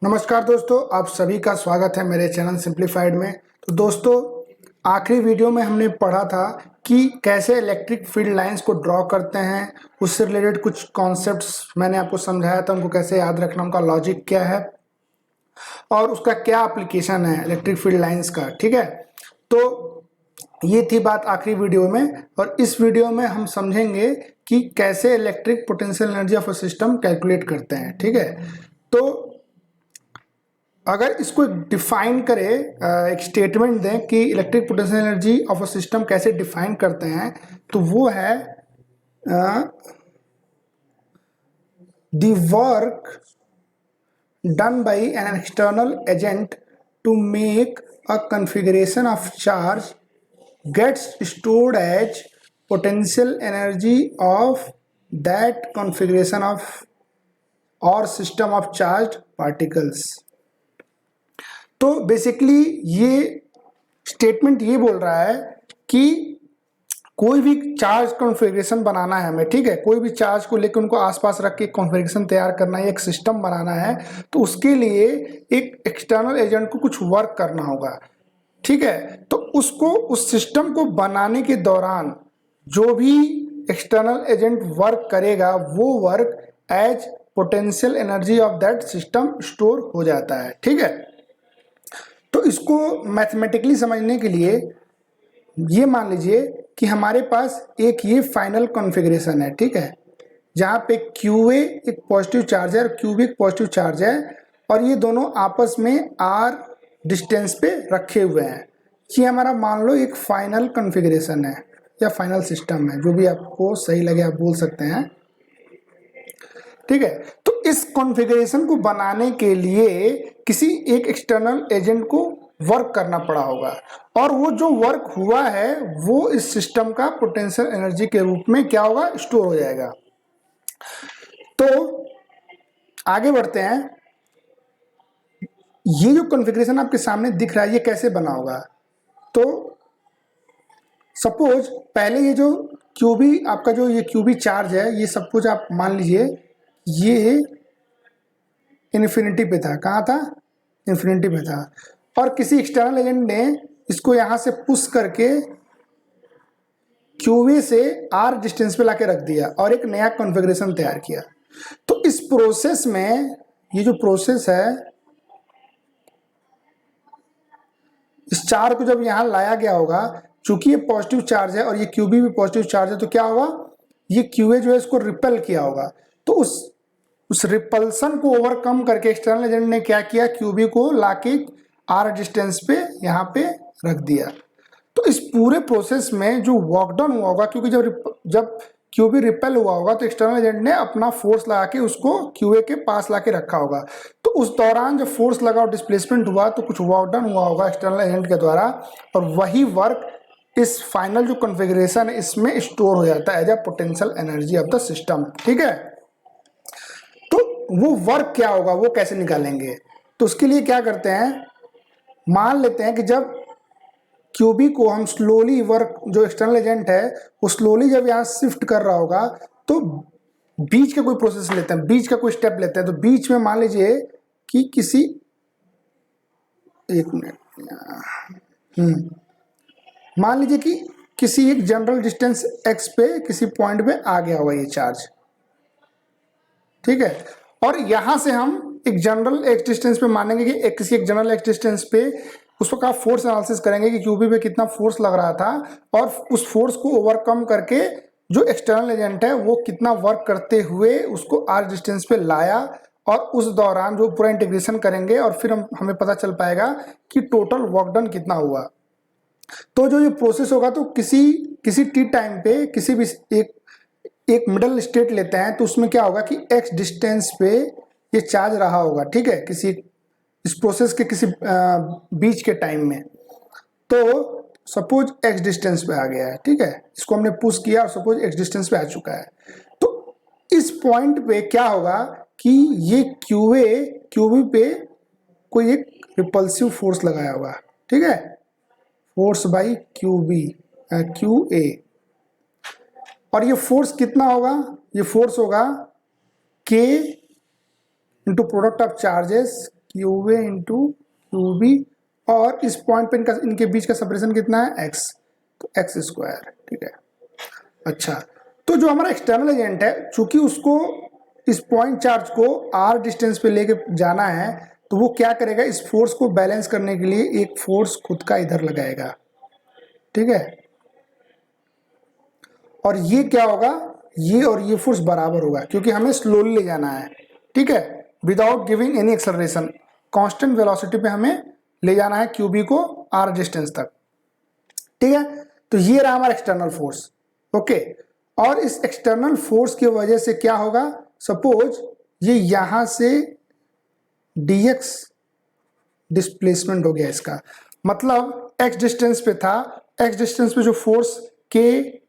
नमस्कार दोस्तों, आप सभी का स्वागत है मेरे चैनल सिंप्लीफाइड में। तो दोस्तों, आखिरी वीडियो में हमने पढ़ा था कि कैसे इलेक्ट्रिक फील्ड लाइंस को ड्रॉ करते हैं। उससे रिलेटेड कुछ कॉन्सेप्ट्स मैंने आपको समझाया था, उनको कैसे याद रखना, उनका लॉजिक क्या है और उसका क्या एप्लीकेशन है इलेक्ट्रिक फील्ड लाइंस का। ठीक है, तो ये थी बात आखिरी वीडियो में। और इस वीडियो में हम समझेंगे कि कैसे electric potential energy of a system calculate करते हैं। ठीक है, तो अगर इसको डिफाइन करें, एक स्टेटमेंट दें कि electric potential energy of a system कैसे डिफाइन करते हैं, तो वो है the work done by an external agent to make a configuration of charge gets stored as potential energy of that configuration of और सिस्टम ऑफ चार्ज पार्टिकल्स। तो basically ये statement ये बोल रहा है कि कोई भी चार्ज कॉन्फ़िगरेशन बनाना है हमें। ठीक है, कोई भी चार्ज को लेकर उनको आसपास रख के कॉन्फ़िगरेशन तैयार करना है, एक सिस्टम बनाना है, तो उसके लिए एक एक्सटर्नल एजेंट को कुछ वर्क करना होगा। ठीक है, तो उसको उस सिस्टम को बनाने के दौरान जो भी एक्सटर्नल एजेंट वर्क करेगा वो work as potential energy of that system store हो जाता है। ठीक है, तो इसको मैथमेटिकली समझने के लिए ये मान लीजिए कि हमारे पास एक ये फाइनल कॉन्फ़िगरेशन है। ठीक है, जहाँ पे QA एक पॉजिटिव चार्ज है और QB एक पॉजिटिव चार्ज है, और ये दोनों आपस में R डिस्टेंस पे रखे हुए हैं। ये हमारा मान लो एक फाइनल कॉन्फ़िगरेशन है या फाइनल सिस्टम है, जो भी आपको सही लगे आप बोल सकते हैं। ठीक है, तो इस कॉन्फ़िगरेशन को बनाने के लिए किसी एक एक्सटर्नल एजेंट को वर्क करना पड़ा होगा, और वो जो वर्क हुआ है वो इस सिस्टम का पोटेंशियल एनर्जी के रूप में क्या होगा, स्टोर हो जाएगा। तो आगे बढ़ते हैं। ये जो कॉन्फ़िगरेशन आपके सामने दिख रहा है ये कैसे बना होगा, तो सपोज पहले ये जो QB आपका जो ये QB चार्ज है, ये सपोज आप मान लीजिए ये इन्फिनिटी पे था। कहाँ था? इन्फिनिटी पे था, और किसी एक्सटर्नल एजेंट ने इसको यहाँ से पुश करके QV से R डिस्टेंस पे लाके रख दिया और एक नया कॉन्फ़िगरेशन तैयार किया। तो इस प्रोसेस में ये जो प्रोसेस है, इस चार्ज को जब यहाँ लाया गया होगा, चूंकि ये पॉजिटिव चार्ज है और ये QB भी पॉजिटिव चार्ज है, तो क्या होगा, ये QA जो है इसको रिपेल किया होगा। तो उस रिपल्सन को ओवरकम करके एक्सटर्नल एजेंट ने क्या किया, QB को लाके R डिस्टेंस पे यहाँ पे रख दिया। तो इस पूरे प्रोसेस में जो वर्क डन हुआ होगा, क्योंकि जब QB रिपेल हुआ होगा तो एक्सटर्नल एजेंट ने अपना फोर्स लगा के उसको QA के पास लाके रखा होगा। तो उस दौरान जब फोर्स लगा और डिस्प्लेसमेंट हुआ तो कुछ वर्क डन हुआ होगा एक्सटर्नल एजेंट के द्वारा, और वही वर्क इस फाइनल जो कॉन्फ़िगरेशन है इसमें स्टोर हो जाता है as a potential energy of the system. ठीक है, तो वो वर्क क्या होगा वो कैसे निकालेंगे, तो उसके लिए क्या करते हैं, मान लेते हैं कि जब QB को हम स्लोली वर्क, जो एक्सटर्नल एजेंट है वो स्लोली जब यहाँ शिफ्ट कर रहा होगा, तो बीच का कोई प्रोसेस लेते हैं, बीच का कोई स्टेप लेते हैं। तो बीच में मान लीजिए कि किसी, एक मिनट, मान लीजिए कि किसी एक जनरल डिस्टेंस x पे किसी पॉइंट पे आ गया होगा ये चार्ज। ठीक है, और यहां से हम एक जनरल x डिस्टेंस पे मानेंगे कि किसी एक जनरल x डिस्टेंस पे उस वक्त आप फोर्स एनालिसिस करेंगे कि QB पे कितना फोर्स लग रहा था, और उस फोर्स को ओवरकम करके जो एक्सटर्नल एजेंट है वो कितना वर्क करते हुए उसको R डिस्टेंस पे लाया, और उस दौरान जो पूरा इंटीग्रेशन करेंगे और फिर हमें पता चल पाएगा कि टोटल वर्क डन कितना हुआ। तो जो ये प्रोसेस होगा, तो किसी टी टाइम पे किसी भी एक मिडल स्टेट लेते हैं, तो उसमें क्या होगा कि x डिस्टेंस पे ये चार्ज रहा होगा। ठीक है, किसी इस प्रोसेस के किसी बीच के टाइम में, तो सपोज x डिस्टेंस पे आ गया है। ठीक है, इसको हमने पुश किया और सपोज x डिस्टेंस पे आ चुका है। तो इस पॉइंट पे क्या होगा कि ये QB पे कोई एक रिपल्सिव फोर्स लगाया होगा। ठीक है, फोर्स बाई QA, और ये फोर्स कितना होगा, ये फोर्स होगा K into product of charges q A into q B, और इस पॉइंट पे इनके बीच का सेपरेशन कितना है x, तो x स्क्वायर, ठीक है। अच्छा, तो जो हमारा एक्सटर्नल एजेंट है, चूंकि उसको इस पॉइंट चार्ज को r डिस्टेंस पे लेके जाना है, तो वो क्या करेगा, इस फोर्स को बैलेंस करने के लिए एक फोर्स खुद का इधर लगाएगा, ठीक है। और ये क्या होगा, ये और ये फोर्स बराबर होगा, क्योंकि हमें स्लोली ले जाना है, ठीक है, without giving any acceleration. Constant velocity पे हमें ले जाना है क्यूबी को r डिस्टेंस तक, ठीक है। तो ये रहा हमारा एक्सटर्नल फोर्स, ओके। और इस एक्सटर्नल फोर्स की वजह से क्या होगा, सपोज ये यहां से dx डिस्प्लेसमेंट हो गया, इसका मतलब x डिस्टेंस पे था, x डिस्टेंस पे जो force k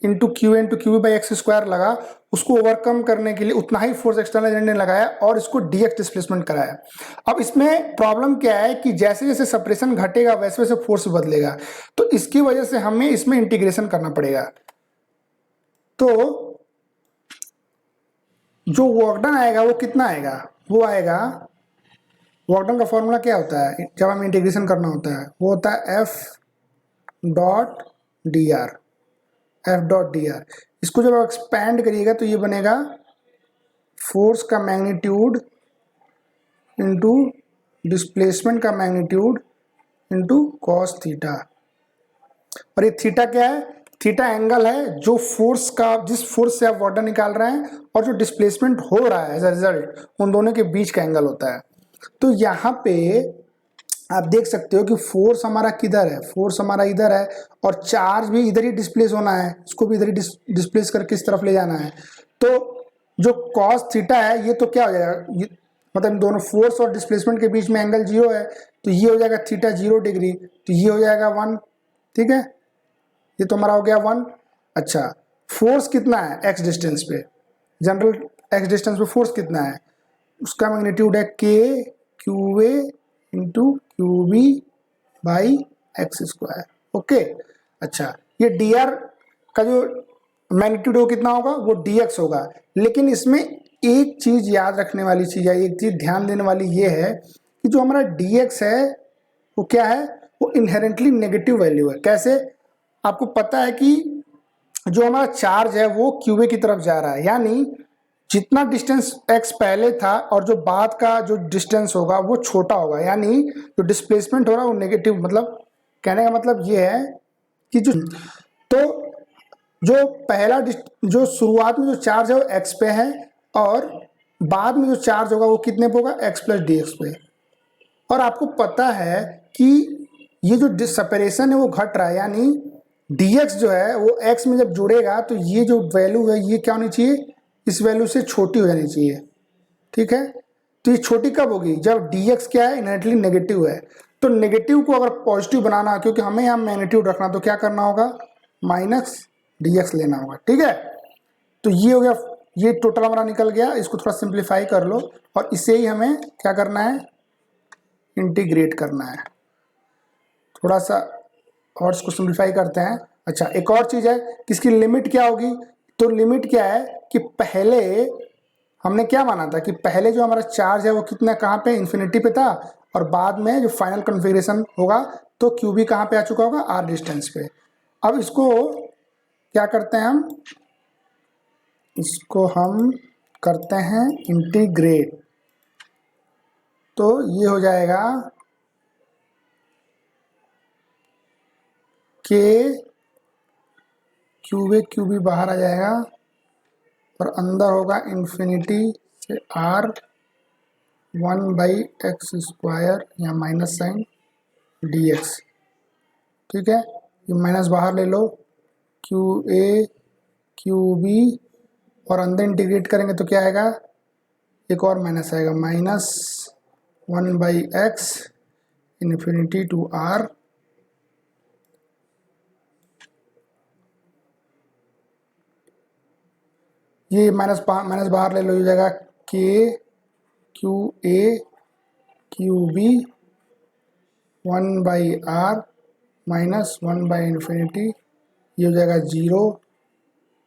into Q into Q by X square लगा, उसको ओवरकम करने के लिए उतना ही फोर्स एक्सटर्नल एजेंट ने लगाया और इसको dx डिस्प्लेसमेंट कराया। अब इसमें प्रॉब्लम क्या है कि जैसे जैसे सेपरेशन घटेगा वैसे वैसे फोर्स बदलेगा, तो इसकी वजह से हमें इसमें इंटीग्रेशन करना पड़ेगा। तो जो वर्क डन आएगा वो कितना आएगा, वो आएगा, वर्क डन का फॉर्मूला क्या होता है जब हमें इंटीग्रेशन करना होता है, वो होता है F dot D R, F dot D R. इसको जब आप एक्सपैंड करिएगा तो ये बनेगा फोर्स का मैग्नीट्यूड इंटू डिस्प्लेसमेंट का मैग्नीट्यूड इंटू कॉस थीटा। और ये थीटा क्या है, थीटा एंगल है जो फोर्स का, जिस फोर्स से आप वाटर निकाल रहे हैं और जो डिस्प्लेसमेंट हो रहा है एज अ रिजल्ट, उन दोनों के बीच का एंगल होता है। तो यहाँ पे आप देख सकते हो कि फोर्स हमारा किधर है, फोर्स हमारा इधर है, और चार्ज भी इधर ही डिस्प्लेस होना है, इसको भी इधर ही डिस्प्लेस करके इस तरफ ले जाना है। तो जो कॉस थीटा है ये तो क्या हो जाएगा, मतलब दोनों फोर्स और डिस्प्लेसमेंट के बीच में एंगल 0 है, तो ये हो जाएगा थीटा 0 डिग्री, तो ये हो जाएगा 1, ठीक है, ये तो हमारा हो गया 1। अच्छा, फोर्स कितना है एक्स डिस्टेंस पे, जनरल एक्स डिस्टेंस पे फोर्स कितना है, उसका मैग्नीट्यूड है K Q A into q B by X square, okay. अच्छा, ये डी आर का जो मैग्नीट्यूड हो कितना होगा, वो डी एक्स होगा। लेकिन इसमें एक चीज याद रखने वाली चीज है, एक चीज ध्यान देने वाली ये है कि जो हमारा डी एक्स है वो क्या है, वो इनहेरेंटली नेगेटिव वैल्यू है। कैसे, आपको पता है कि जो हमारा चार्ज है वो क्यूए की तरफ जा रहा है, यानी जितना डिस्टेंस x पहले था और जो बाद का जो डिस्टेंस होगा वो छोटा होगा, यानी जो डिस्प्लेसमेंट हो रहा है वो नेगेटिव, मतलब कहने का मतलब ये है कि तो जो पहला जो शुरुआत में जो चार्ज है वो x पे है, और बाद में जो चार्ज होगा वो कितने पे होगा, x प्लस डी एक्स पे। और आपको पता है कि ये जो सेपरेशन है वो घट रहा है, यानी dx जो है वो x में जब जुड़ेगा तो ये जो वैल्यू है ये क्या होनी चाहिए, इस वैल्यू से छोटी हो जानी चाहिए, ठीक है। तो ये छोटी कब होगी, जब dx क्या है, इनहेरेंटली नेगेटिव है। तो नेगेटिव को अगर पॉजिटिव बनाना, क्योंकि हमें यहाँ मैग्नीट्यूड रखना, तो क्या करना होगा, माइनस dx लेना होगा, ठीक है। तो ये हो गया, ये टोटल हमारा निकल गया, इसको थोड़ा सिंप्लीफाई कर लो, और इसे ही हमें क्या करना है, इंटीग्रेट करना है। थोड़ा सा और इसको सिंप्लीफाई करते हैं। अच्छा, एक और चीज़ है कि इसकी लिमिट क्या होगी, तो लिमिट क्या है कि पहले हमने क्या माना था कि पहले जो हमारा चार्ज है वो कितना, कहाँ पे, इन्फिनिटी पे था, और बाद में जो फाइनल कॉन्फ़िगरेशन होगा तो क्यू भी कहाँ पे आ चुका होगा, आर डिस्टेंस पे। अब इसको क्या करते हैं हम, इसको हम करते हैं इंटीग्रेट, तो ये हो जाएगा के क्यू बी बाहर आ जाएगा, और अंदर होगा इन्फिनिटी से आर 1/x स्क्वायर या माइनस साइन dx, ठीक है। ये माइनस बाहर ले लो, क्यू ए क्यू बी, और अंदर इंटीग्रेट करेंगे तो क्या आएगा, एक और माइनस आएगा, minus 1/x infinity to R, ये माइनस बाहर ले लो, ये जाएगा K Q A Q B 1/r minus 1/इन्फिनिटी, ये हो जाएगा 0।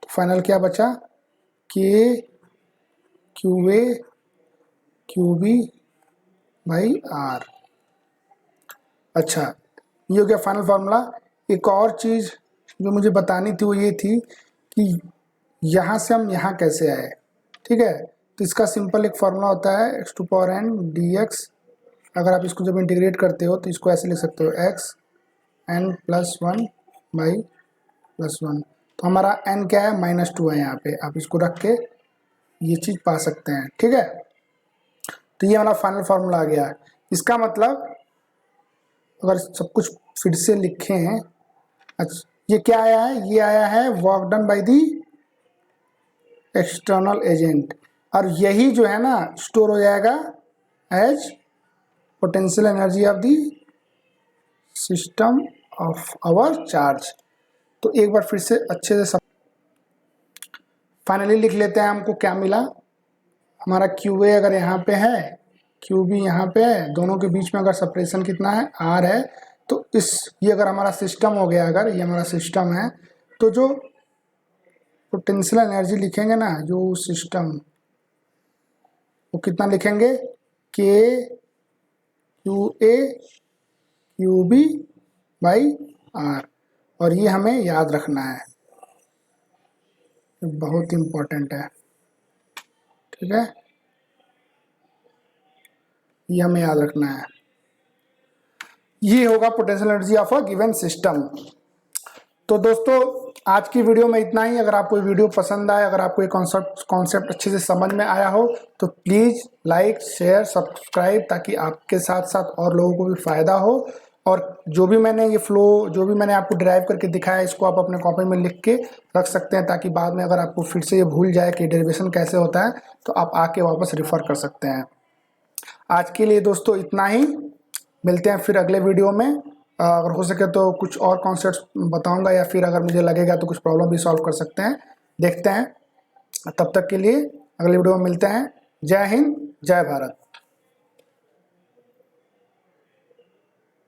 तो फाइनल क्या बचा, K Q A Q B by R. अच्छा, ये हो गया फाइनल फार्मूला। एक और चीज़ जो मुझे बतानी थी वो ये थी कि यहाँ से हम यहाँ कैसे आए। ठीक है, तो इसका सिंपल एक फार्मूला होता है X to power N D X. अगर आप इसको जब इंटीग्रेट करते हो तो इसको ऐसे लिख सकते हो X N plus one by plus one. तो हमारा एन क्या है, -2 है यहाँ पे। आप इसको रख के ये चीज़ पा सकते हैं। ठीक है, तो ये हमारा फाइनल फार्मूला आ गया। इसका मतलब अगर सब कुछ फिर से लिखें, अच्छा ये क्या आया है, ये आया है work done by the external agent, और यही जो है ना स्टोर हो जाएगा as potential energy of the system of our charge. तो एक बार फिर से अच्छे से सब फाइनली लिख लेते हैं। हमको क्या मिला, हमारा क्यू ए अगर यहाँ पे है, क्यू बी यहाँ पे है, दोनों के बीच में अगर सेपरेशन कितना है आर है, तो ये अगर हमारा सिस्टम हो गया, अगर ये हमारा सिस्टम है, तो जो पोटेंशियल एनर्जी लिखेंगे ना, जो सिस्टम, वो कितना लिखेंगे, K Q A Q B by R. और ये हमें याद रखना है, बहुत इंपॉर्टेंट है। ठीक है, ये हमें याद रखना है। ये होगा potential energy of a given system. तो दोस्तों आज की वीडियो में इतना ही। अगर आपको वीडियो पसंद आए, अगर आपको ये कॉन्सेप्ट अच्छे से समझ में आया हो, तो प्लीज़ लाइक शेयर सब्सक्राइब, ताकि आपके साथ साथ और लोगों को भी फ़ायदा हो। और जो भी मैंने ये फ्लो, जो भी मैंने आपको ड्राइव करके दिखाया, इसको आप अपने कॉपी में लिख के रख सकते हैं, ताकि बाद में अगर आपको फिर से ये भूल जाए कि डेरिवेशन कैसे होता है, तो आप आके वापस रिफ़र कर सकते हैं। आज के लिए दोस्तों इतना ही, मिलते हैं फिर अगले वीडियो में। अगर हो सके तो कुछ और कॉन्सेप्ट्स बताऊंगा, या फिर अगर मुझे लगेगा तो कुछ प्रॉब्लम भी सॉल्व कर सकते हैं, देखते हैं। तब तक के लिए अगले वीडियो में मिलते हैं। जय हिंद, जय भारत।